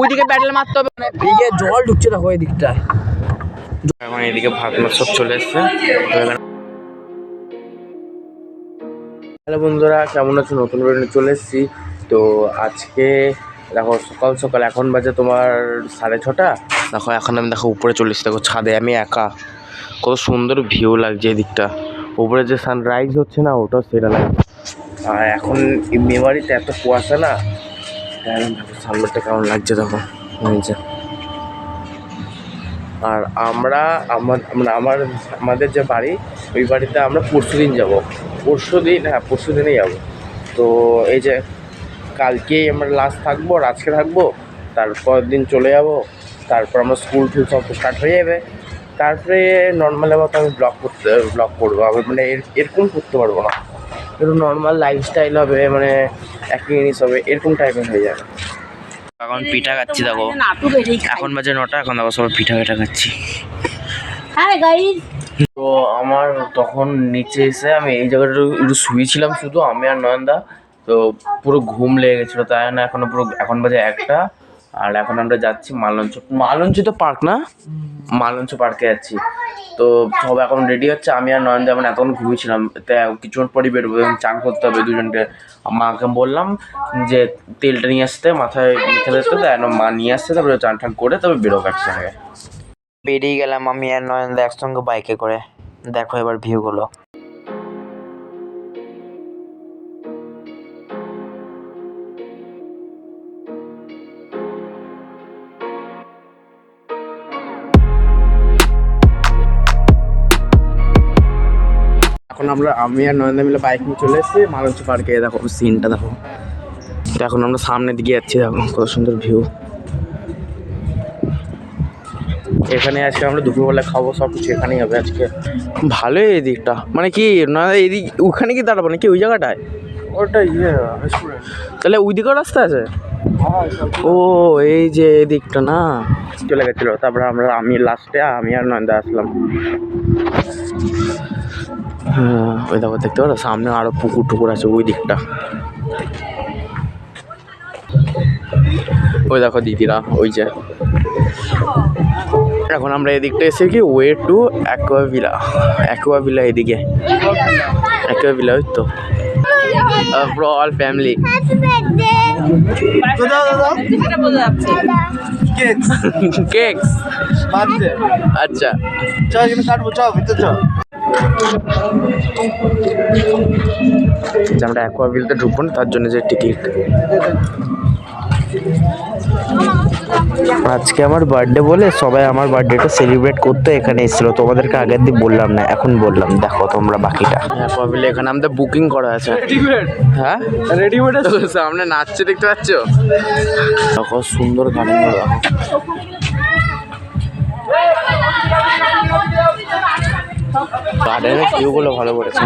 ওইদিকে প্যাডেল মারতে হবে, মানে ভিজে জল ঢুকছে দেখো এই দিকটায়। এখন এদিকে ভাত মাছ সব চলে এসছে। হ্যালো বন্ধুরা, কেমন আছো? নতুন করে চলে এসেছি। তো আজকে দেখো সকাল সকাল, এখন বাজে তোমার 6:30। দেখো এখন আমি দেখো উপরে চলে এসেছি, দেখো ছাদে আমি একা। কত সুন্দর ভিউ লাগছে এই দিকটা, উপরে যে সানরাইজ হচ্ছে না ওটাও সেটা লাগছে। আর এখন মেমারিতে এত কুয়াশা না, সামনেটা কেমন লাগছে দেখো। আর আমরা আমাদের যে বাড়ি, ওই বাড়িতে আমরা পরশুদিন যাবো। পরশুদিনেই যাবো। তো এই যে কালকেই আমরা লাস্ট থাকবো, আর আজকে থাকবো, তারপর দিন চলে যাব। তারপর আমরা স্কুল সব স্টার্ট হয়ে যাবে। তারপরে নর্মাল মতো আমি ব্লগ করবো। আমি মানে এরকম করতে পারবো না, একটু নর্মাল লাইফস্টাইল হবে, মানে একই জিনিস হবে, এরকম টাইপের হয়ে যাবে। এখন পিঠা খাচ্ছি দেখো, এখন বাজে 9টা, এখন দেখো সবাই পিঠা খাচ্ছি। তো আমার তখন নিচে এসে আমি এই জায়গাটা একটু শুয়েছিলাম শুধু, আমি আর নয়নদা। তো পুরো ঘুম লেগে গেছিলো, তাই না এখন বাজে 1টা। আর এখন আমরা যাচ্ছি মালঞ্চ তো পার্ক না, মালঞ্চ পার্কে যাচ্ছি। তো সব এখন রেডি হচ্ছে, আমি আর নয়নদা মানে এতক্ষণ ঘুমিয়েছিলাম, তাই কিছুক্ষণ পরই বেরোবো, চান করতে হবে দুজনকে। মাকে বললাম যে তেলটা নিয়ে আসতে, মাথায় মেখে দিতে, তাই মা নিয়ে আসতে, তারপরে চান টান করে তবে বেরোবো একসঙ্গে। বেরিয়ে গেলাম আমি আর নয়নদা একসঙ্গে বাইকে করে। দেখো এবার ভিউগুলো। এখন আমি আর নয়নদা মিলে বাইক নিয়ে চলে এসেছি মালঞ্চ পার্কে। দেখো সিনটা দেখো, এখন আমরা সামনের দিকে যাচ্ছি, দেখো কত সুন্দর ভিউ। এখানে আজকে আমরা দুপুরবেলা খাবো, সব কিছু এখানেই হবে আজকে। ভালোই এই দিকটা, মানে কি না এইদিক ওখানে কি দাঁড়াবো নাকি ওই জায়গাটায়? ওটা তাহলে ওই দিকেও রাস্তা আছে? ও এই যে এই দিকটা না, চলে গেছিলো। তারপরে আমি লাস্টে আমি আর নয়নদা আসলাম। হ্যাঁ ওই দেখো, দেখতে পারো সামনে আরো পুকুর টুকুর আছে ওই দিকটা। ওই দেখো দিদিরা, ওই যে। এখন আমরা এদিকটা এসে কি ওয়ে টু অ্যাকোয়াভিলা এদিকে অ্যাকোয়াভিলা, ওই তো ফর অল ফ্যামিলি। কেকস আচ্ছা, আমরা অ্যাকোয়াভিলাতে ঢুকবো না, তার জন্য যে টিকিট। আজকে আমার বার্থডে বলে সবাই আমার বার্থডেটা সেলিব্রেট করতে এখানে এসেছিলো। তোমাদেরকে আগের দিন বললাম না, এখন বললাম। দেখো তোমরা বাকিটা। অ্যাকোয়াভিলা এখানে আমাদের বুকিং করা আছে। হ্যাঁ রেডিমেড সামনে নাচছে, দেখতে পাচ্ছ? দেখো সুন্দর গার্ডেন গুলো। গার্ডেনের ভিউগুলো ভালো করেছে।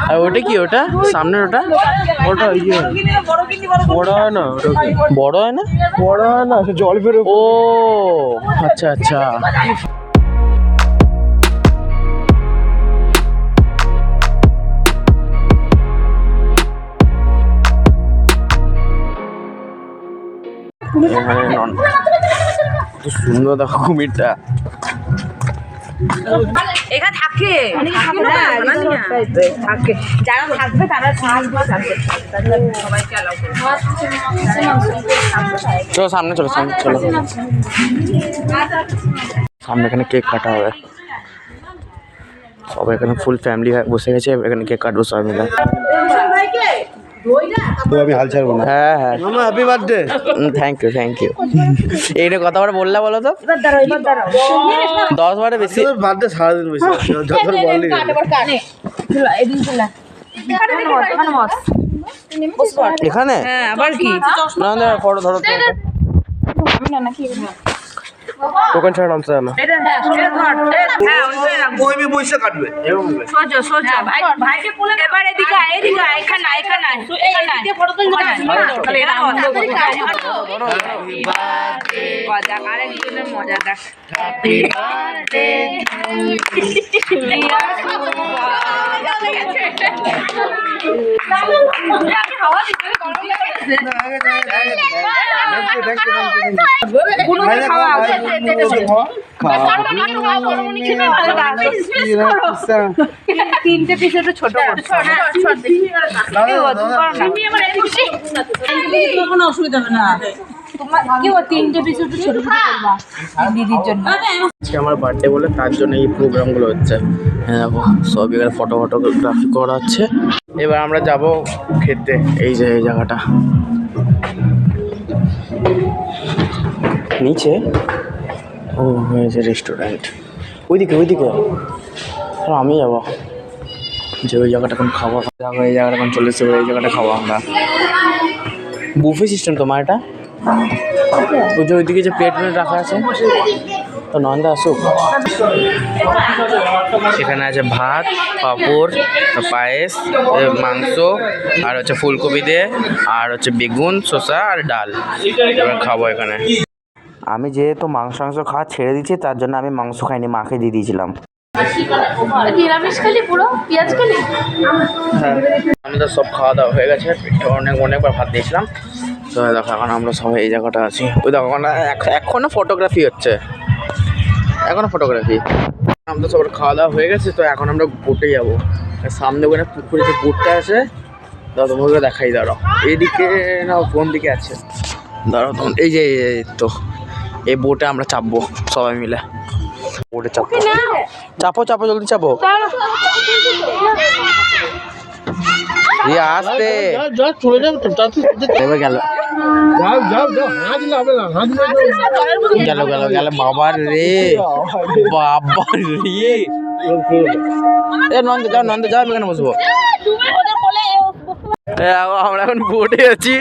আর ওটা কি, ওটা সামনের ওটা বড় হয় না, বড় হয় না, জল বেরো। ও আচ্ছা আচ্ছা। সুন্দর দেখো কুমিরটা। এখানে থাকে যারা থাকবে তারা সবাইকে অ্যালাউ করবে। চলো সামনে চলো, সামনে এখানে কেক কাটা হবে। সবাই এখানে ফুল ফ্যামিলি বসে গেছে, এখানে কেক কাটবো সবাই মিলে। তো আমি হাল ছাড়বো না। হ্যাঁ মামা হ্যাপি বার্থডে। Thank you. এইটা কতবার বললা বলো তো? 10 বারে বেশি। বার্থডে সারাদিন বেশি, যত বললি। এখানে আবার কি না না ফটো ধরো টোকেন ছাড়া নামছে না। কইবি বইসা কাটবে। সোজা ভাইকে বলে এবার এদিকে এখানে ফটো তুলতে মজা আরেক জনের মজা দেখ। হ্যাপি বার্থডে হাওয়া দিতে গরম লাগে। তিনটে পিস একটু ছোট কোনো অসুবিধা হবে না কি ও তিনটে পিস একটু ছোট ছোট করবা দিদির জন্য। আজকে আমার বার্থডে বলে তার জন্য এই প্রোগ্রামগুলো হচ্ছে। হ্যাঁ দেখো সব এখানে ফটোগ্রাফি করা হচ্ছে। এবার আমরা যাব খেতে, এই যে এই জায়গাটা নিচে ও হয়েছে রেস্টুরেন্ট, ওইদিকে আমি যাবো যে ওই জায়গাটা এখন খাবো। এই জায়গাটা এখন চলে এসেছে, এই জায়গাটা খাবো আমরা। বুফে সিস্টেম তোমার এটা, ওই যে ওইদিকে যে প্লেট রাখা আছে। তো নন্দা আসুক। এখানে আছে ভাত, পাঁপড়, পায়েস, মাংস, আর হচ্ছে ফুলকপি দিয়ে, আর হচ্ছে বেগুন, শসা আর ডাল। এবার খাবো এখানে। আমি যেহেতু মাংস খাওয়া ছেড়ে দিচ্ছি, তার জন্য আমি মাংস খাইনি, মাকে দিয়ে দিয়েছিলাম। নিরামিষ খালি পুরো পেঁয়াজ খালি। হ্যাঁ, আমাদের সব খাওয়া দাওয়া হয়ে গেছে। অনেকবার ভাত দিয়েছিলাম। তো দেখো এখন আমরা সবাই এই জায়গাটা আছি। ওই দেখো এখনো ফটোগ্রাফি হচ্ছে, আমাদের সবার খাওয়া দাওয়া হয়ে গেছে। তো এখন আমরা বোটে যাবো। সামনে ওখানে পুকুরে যে বোটটা আছে, দাঁড়াও তোমাকে দেখাই। দাঁড়াও এইদিকে না কোন দিকে আছে, দাঁড়াও তখন এই যে তো এই বোটে আমরা চাপবো সবাই মিলে। বোটে চাপো জলদি চাপো। আসতে এবার গেল বাবার রে নন্দ যাও আমি এখানে বসবো। আমরা এখন বোটে আছি।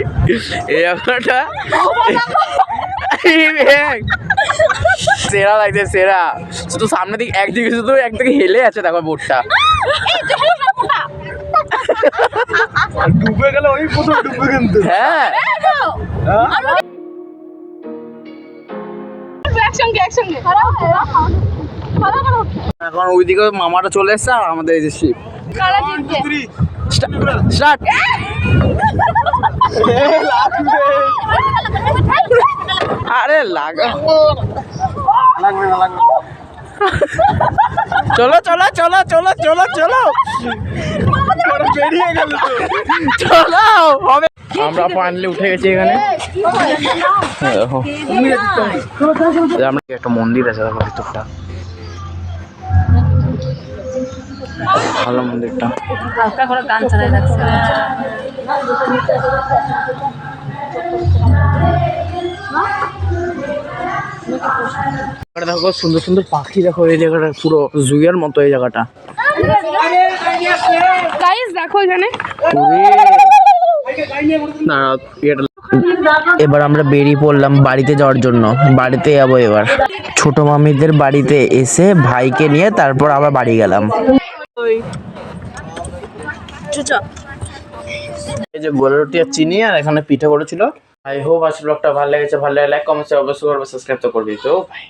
এই জায়গাটা সেরা লাগছে, সেরা। শুধু সামনে দিকে একদিকে হেলে আছে, দেখো বোটটা। ডুবে গেলে ওই প্রথম ডুবে কিন্তু। হ্যাঁ এখন ওইদিকে মামাটা চলে এসছে, আর আমাদের এই যে শিপ। স্টার্ট। আরে লাগবে না। চলো বেরিয়ে গেল। চলো আমরা ফাইনালি উঠে গেছি এখানে। আমরা একটা মন্দির আছে, দেখো ভিতরটা ভালো মন্দিরটা। গান চালাই লাগছে। দেখো সুন্দর সুন্দর পাখি, দেখো এই জায়গাটা পুরো জুয়ের মতো এই জায়গাটা। দেখো এখানে এবার আমরা বেরিয়ে পড়লাম বাড়িতে যাওয়ার জন্য। বাড়িতে যাবো এবার। ছোট মামিদের বাড়িতে এসে ভাইকে নিয়ে তারপর আবার বাড়ি গেলাম। এই যে গোলা রুটি আর চিনি, আর এখানে পিঠে করেছিল। আই হোপ আজ ব্লগটা ভালো লেগেছে। ভালো লাগলে লাইক, কমেন্ট, অবশ্যই করবে, সাবস্ক্রাইব তো করবি। তো ভাই